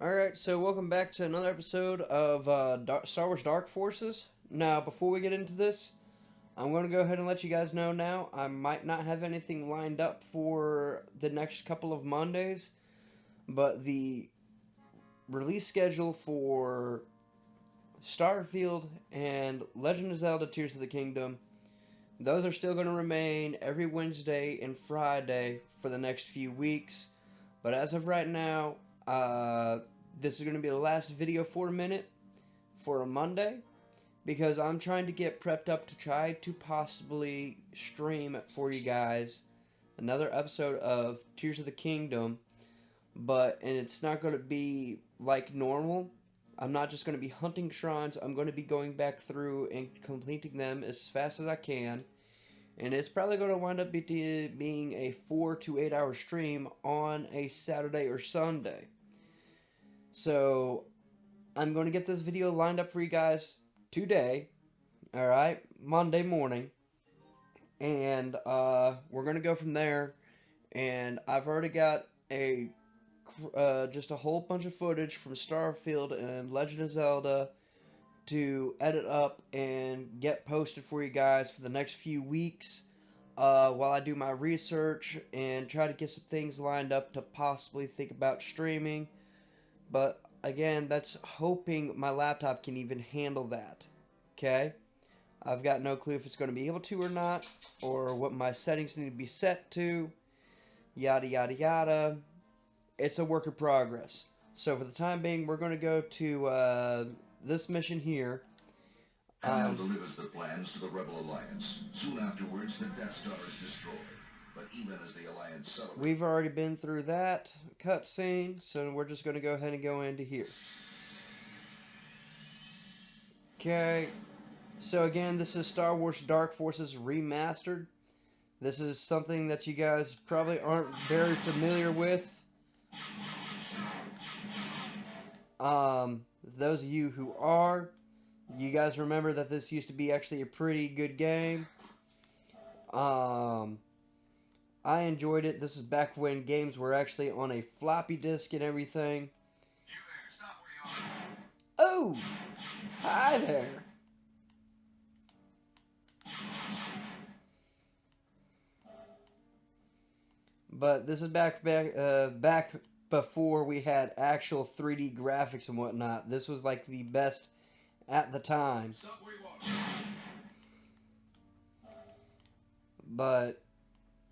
Alright, so welcome back to another episode of Star Wars Dark Forces. Now, before we get into this, I'm going to go ahead and let you guys know now, I might not have anything lined up for the next couple of Mondays, but the release schedule for Starfield and Legend of Zelda Tears of the Kingdom, those are still going to remain every Wednesday and Friday for the next few weeks. But as of right now, this is going to be the last video for a minute for a Monday because I'm trying to get prepped up to try to possibly stream for you guys another episode of Tears of the Kingdom, and it's not going to be like normal. I'm not just going to be hunting shrines. I'm going to be going back through and completing them as fast as I can. And it's probably going to wind up being a 4 to 8 hour stream on a Saturday or Sunday. So I'm going to get this video lined up for you guys today, alright, Monday morning. And we're going to go from there. And I've already got just a whole bunch of footage from Starfield and Legend of Zelda to edit up and get posted for you guys for the next few weeks while I do my research and try to get some things lined up to possibly think about streaming. But again, that's hoping my laptop can even handle that. Okay? I've got no clue if it's going to be able to or not, or what my settings need to be set to. Yada yada yada. It's a work in progress. So for the time being, we're going to go to this mission here. Kyle delivers the plans to the Rebel Alliance. Soon afterwards, the Death Star is destroyed. But even as the Alliance celebrates... We've already been through that cutscene, so we're just going to go ahead and go into here. Okay, so again, this is Star Wars Dark Forces Remastered. This is something that you guys probably aren't very familiar with. Those of you who are, you guys remember that this used to be actually a pretty good game. I enjoyed it. This is back when games were actually on a floppy disk and everything. You there, stop where you are. Oh! Hi there! But this is back before we had actual 3D graphics and whatnot. This was like the best at the time. Stop where you are. But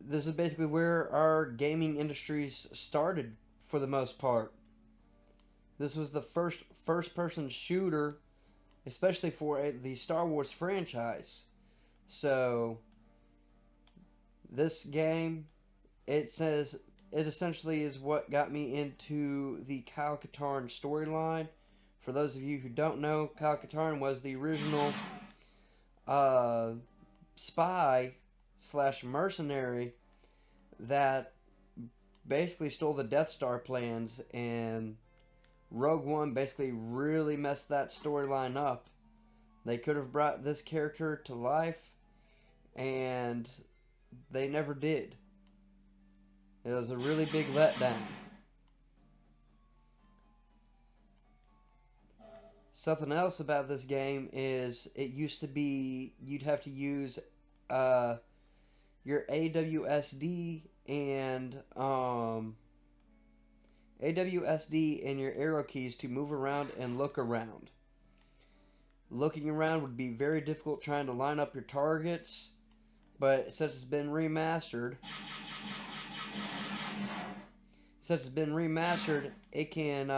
this is basically where our gaming industries started for the most part. This was the first-person shooter, especially for the Star Wars franchise. So this game, it essentially is what got me into the Kyle Katarn storyline. For those of you who don't know, Kyle Katarn was the original spy / mercenary that basically stole the Death Star plans, and Rogue One basically really messed that storyline up. They could have brought this character to life, and they never did. It was a really big letdown. Something else about this game is it used to be you'd have to use your AWSD and your arrow keys to move around and look around. Looking around would be very difficult trying to line up your targets, but since it's been remastered, it can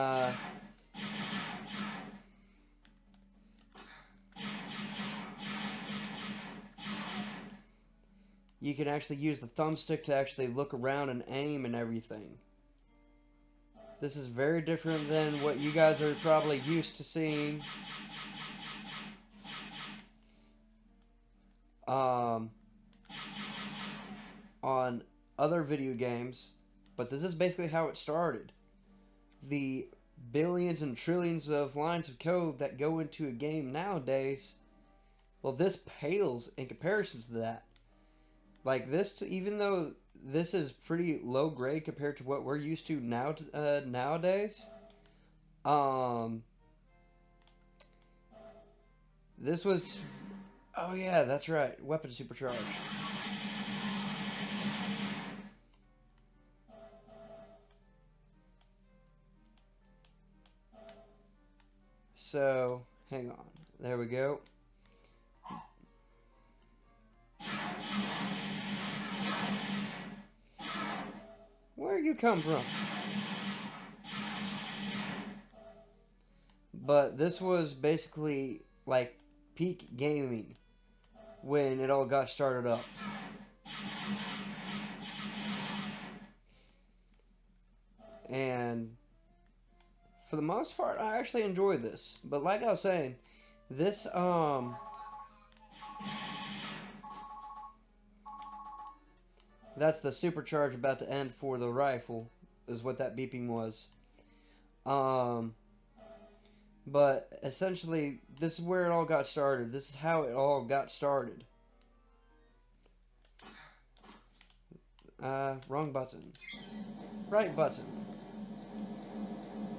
you can actually use the thumbstick to actually look around and aim and everything. This is very different than what you guys are probably used to seeing on other video games, but this is basically how it started. The billions and trillions of lines of code that go into a game nowadays, well, this pales in comparison to that. Like this, even though this is pretty low grade compared to what we're used to nowadays, Um, this was, oh yeah, that's right, weapon supercharge. So, hang on, there we go. Where you come from? But this was basically like peak gaming when it all got started up. And for the most part, I actually enjoyed this. But like I was saying, this that's the supercharge about to end for the rifle, is what that beeping was. Um, but essentially, this is where it all got started. This is how it all got started. Wrong button. Right button.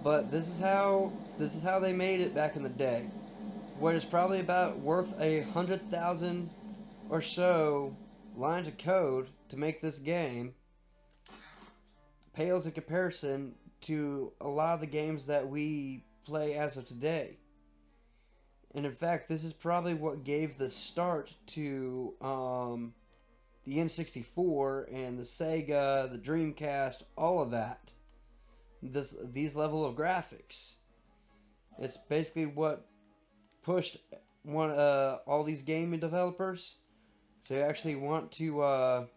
But this is how they made it back in the day. What is probably about worth 100,000 or so lines of code to make this game pales in comparison to a lot of the games that we play as of today. And in fact, this is probably what gave the start to the N64 and the Sega, the Dreamcast, all of that. These level of graphics. It's basically what pushed all these gaming developers to actually want to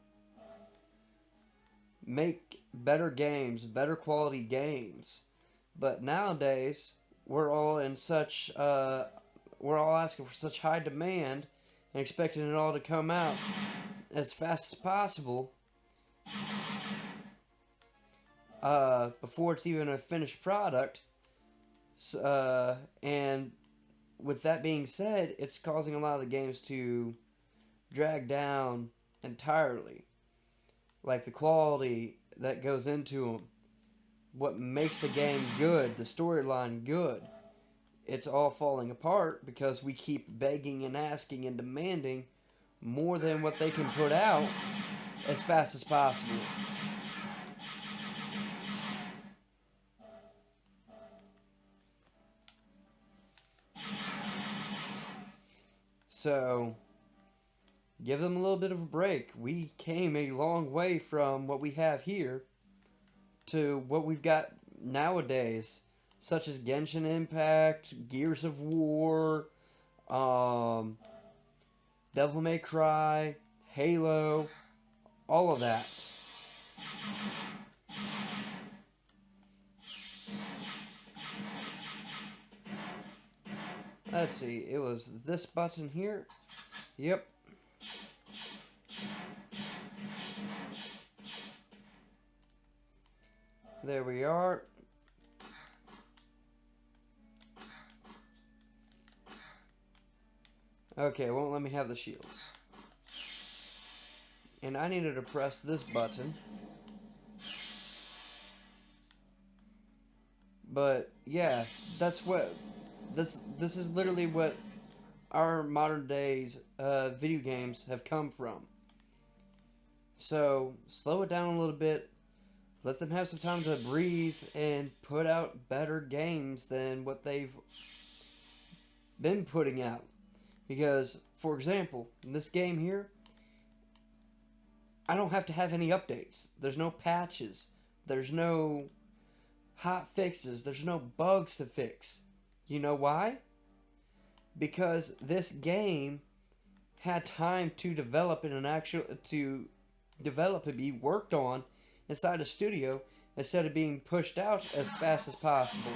make better games, better quality games. But nowadays, we're all asking for such high demand and expecting it all to come out as fast as possible before it's even a finished product. And with that being said, it's causing a lot of the games to drag down entirely. Like the quality that goes into them, what makes the game good, the storyline good, it's all falling apart because we keep begging and asking and demanding more than what they can put out as fast as possible. So, give them a little bit of a break. We came a long way from what we have here to what we've got nowadays, such as Genshin Impact, Gears of War, Devil May Cry, Halo, all of that. Let's see, it was this button here. Yep. There we are. Okay, it won't let me have the shields. And I needed to press this button. But yeah, this is literally what our modern days video games have come from. So slow it down a little bit, let them have some time to breathe and put out better games than what they've been putting out. Because, for example, in this game here, I don't have to have any updates. There's no patches. There's no hot fixes. There's no bugs to fix. You know why? Because this game had time to develop and be worked on inside a studio instead of being pushed out as fast as possible.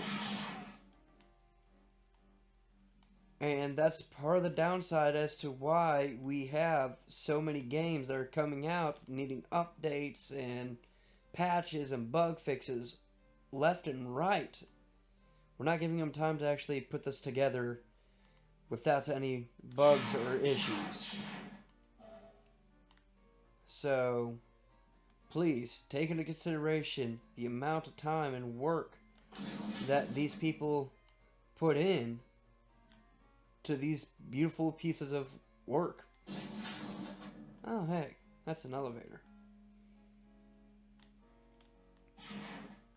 And that's part of the downside as to why we have so many games that are coming out needing updates and patches and bug fixes left and right. We're not giving them time to actually put this together without any bugs or issues. So, please take into consideration the amount of time and work that these people put in to these beautiful pieces of work. Oh, hey, that's an elevator.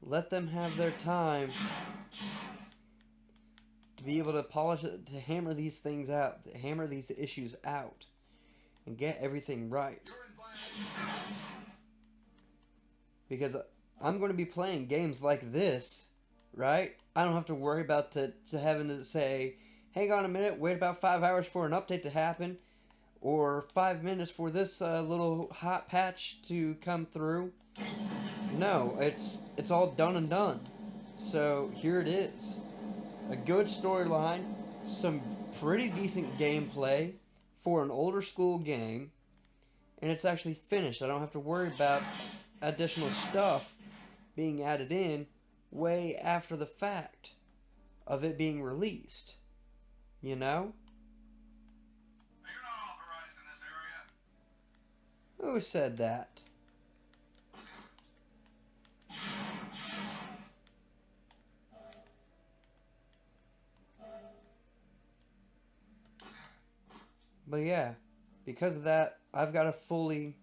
Let them have their time to be able to polish it, to hammer these things out, to hammer these issues out, and get everything right. Because I'm going to be playing games like this, right? I don't have to worry about to having to say, hang on a minute, wait about 5 hours for an update to happen, or 5 minutes for this little hot patch to come through. No, it's all done and done. So here it is. A good storyline, some pretty decent gameplay for an older school game, and it's actually finished. I don't have to worry about additional stuff being added in way after the fact of it being released. You know? You're not authorized in this area. Who said that? But yeah, because of that, I've got a fully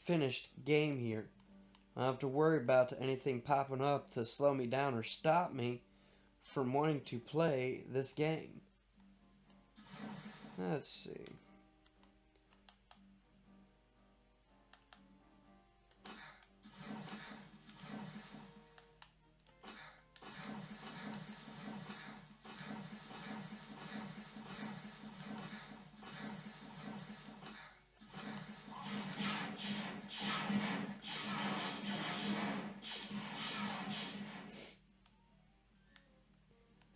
finished game here. I don't have to worry about anything popping up to slow me down or stop me from wanting to play this game. Let's see.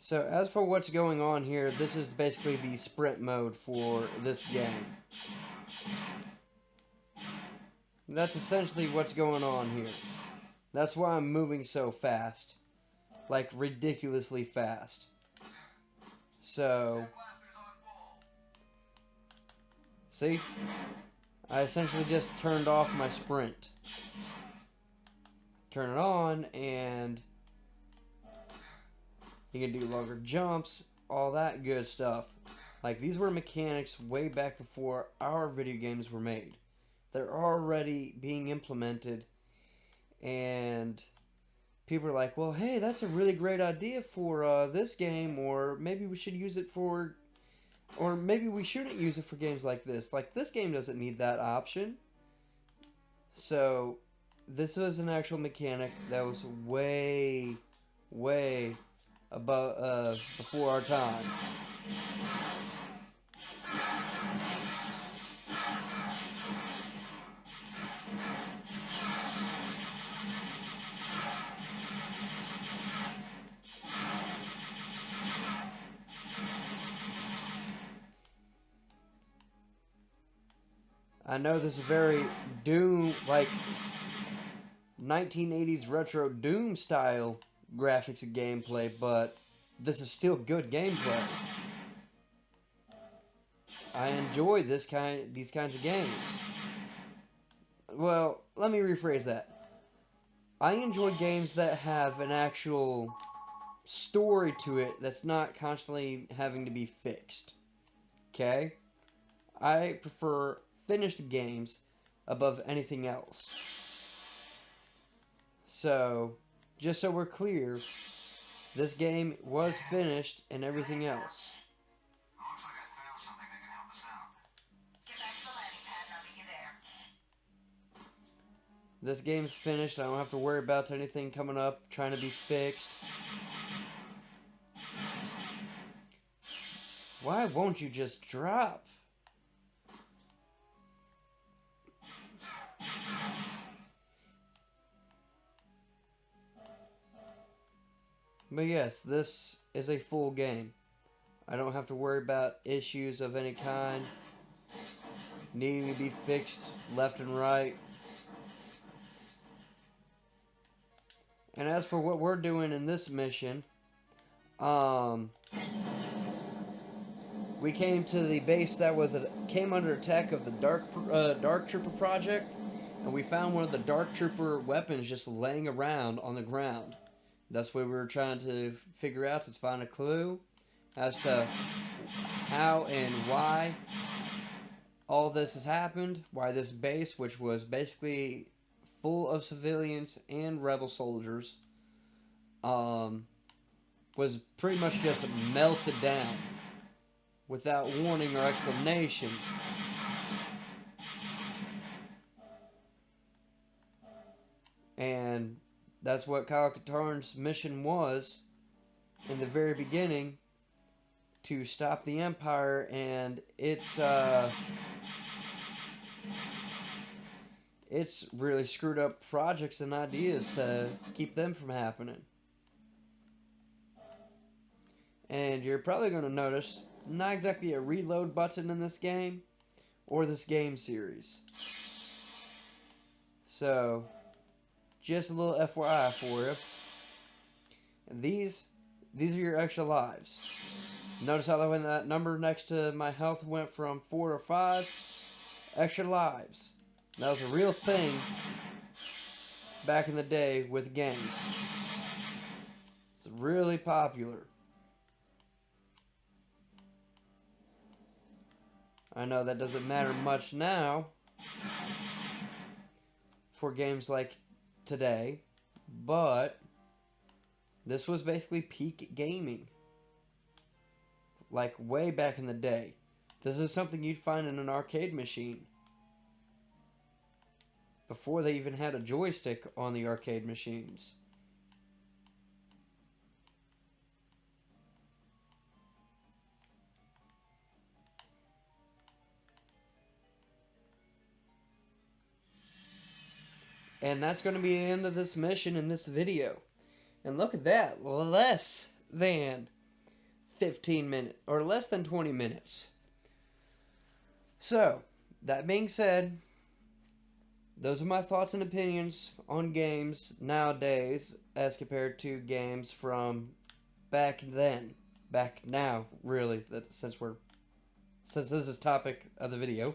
So as for what's going on here, this is basically the sprint mode for this game. That's essentially what's going on here. That's why I'm moving so fast. Like, ridiculously fast. So, see? I essentially just turned off my sprint. Turn it on, and you can do longer jumps, all that good stuff. Like, these were mechanics way back before our video games were made. They're already being implemented, and people are like, well, hey, that's a really great idea for this game, or maybe we should use it for, or maybe we shouldn't use it for games like this. Like, this game doesn't need that option. So, this was an actual mechanic that was way above, before our time. I know this is very Doom, like 1980s retro Doom style graphics and gameplay, but this is still good gameplay. I enjoy these kinds of games. Well, let me rephrase that. I enjoy games that have an actual story to it that's not constantly having to be fixed. Okay? I prefer finished games above anything else. So, just so we're clear, this game was finished and everything else. Looks like I found something that can help us out. Get back to the landing pad and I'll meet you there. This game's finished. I don't have to worry about anything coming up, trying to be fixed. Why won't you just drop? But yes, this is a full game. I don't have to worry about issues of any kind needing to be fixed left and right. And as for what we're doing in this mission, we came to the base that came under attack of the Dark Trooper project, and we found one of the Dark Trooper weapons just laying around on the ground. That's what we were trying to figure out, to find a clue as to how and why all this has happened, why this base, which was basically full of civilians and rebel soldiers, was pretty much just melted down without warning or explanation. And that's what Kyle Katarn's mission was in the very beginning, to stop the Empire and its really screwed up projects and ideas to keep them from happening. And you're probably going to notice not exactly a reload button in this game or this game series. So, just a little FYI for you. And these are your extra lives. Notice how when that number next to my health went from 4 to 5? Extra lives. That was a real thing back in the day with games. It's really popular. I know that doesn't matter much now for games like today, but this was basically peak gaming. Like way back in the day. This is something you'd find in an arcade machine. Before they even had a joystick on the arcade machines. And that's going to be the end of this mission in this video. And look at that, less than 15 minutes, or less than 20 minutes. So, that being said, those are my thoughts and opinions on games nowadays as compared to games from back then. Back now, really, since this is topic of the video.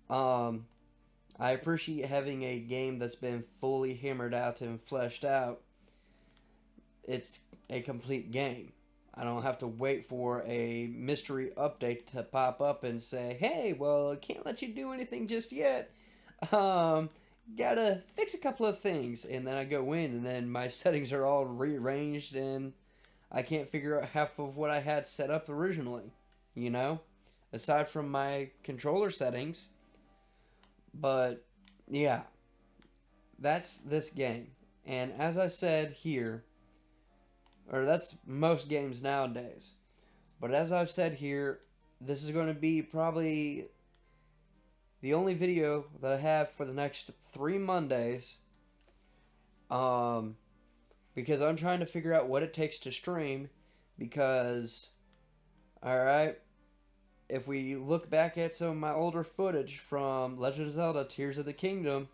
I appreciate having a game that's been fully hammered out and fleshed out. It's a complete game. I don't have to wait for a mystery update to pop up and say, hey, well, I can't let you do anything just yet. Gotta fix a couple of things. And then I go in and then my settings are all rearranged and I can't figure out half of what I had set up originally. You know? Aside from my controller settings. But, yeah. That's this game. And as I said here, or that's most games nowadays. But as I've said here, this is going to be probably the only video that I have for the next 3 Mondays. Because I'm trying to figure out what it takes to stream. Because, alright, if we look back at some of my older footage from Legend of Zelda Tears of the Kingdom,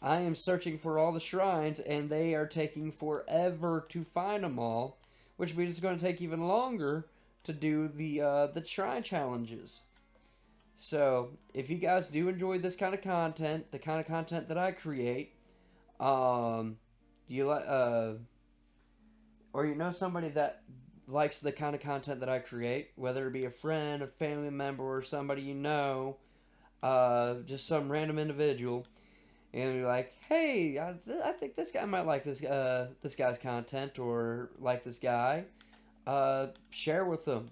I am searching for all the shrines, and they are taking forever to find them all, which means it's going to take even longer to do the shrine challenges. So, if you guys do enjoy this kind of content, the kind of content that I create, or you know somebody that likes the kind of content that I create, whether it be a friend, a family member, or somebody you know, just some random individual, and you're like, hey, I think this guy might like this guy's content, or like this guy, share with them.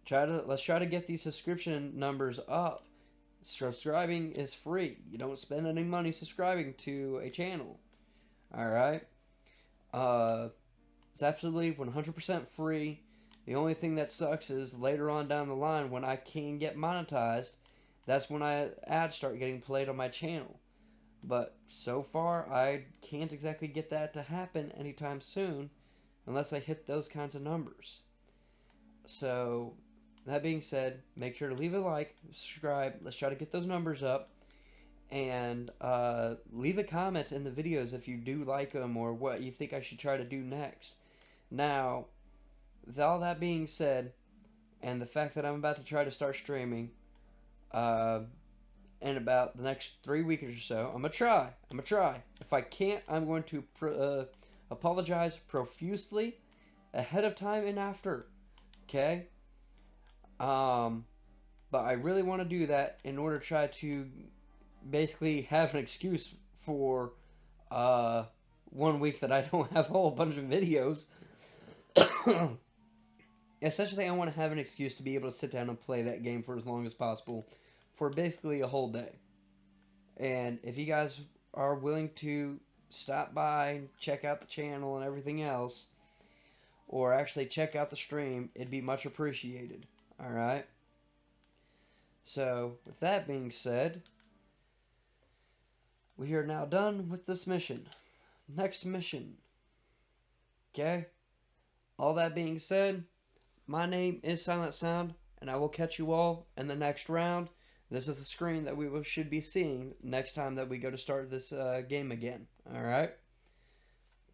Let's try to get these subscription numbers up. Subscribing is free. You don't spend any money subscribing to a channel. Alright? It's absolutely 100% free. The only thing that sucks is later on down the line when I can get monetized, that's when ads start getting played on my channel. But so far, I can't exactly get that to happen anytime soon unless I hit those kinds of numbers. So, that being said, make sure to leave a like, subscribe, let's try to get those numbers up, and leave a comment in the videos if you do like them or what you think I should try to do next. Now, with all that being said, and the fact that I'm about to try to start streaming, in about the next 3 weeks or so, I'm gonna try. If I can't, I'm going to apologize profusely ahead of time and after. Okay? But I really want to do that in order to try to basically have an excuse for 1 week that I don't have a whole bunch of videos. Essentially, I want to have an excuse to be able to sit down and play that game for as long as possible for basically a whole day. And if you guys are willing to stop by, check out the channel and everything else, or actually check out the stream, it'd be much appreciated. Alright? So, with that being said, we are now done with this mission. Next mission. Okay? All that being said, my name is Silent Sound, and I will catch you all in the next round. This is the screen that we should be seeing next time that we go to start this game again. Alright?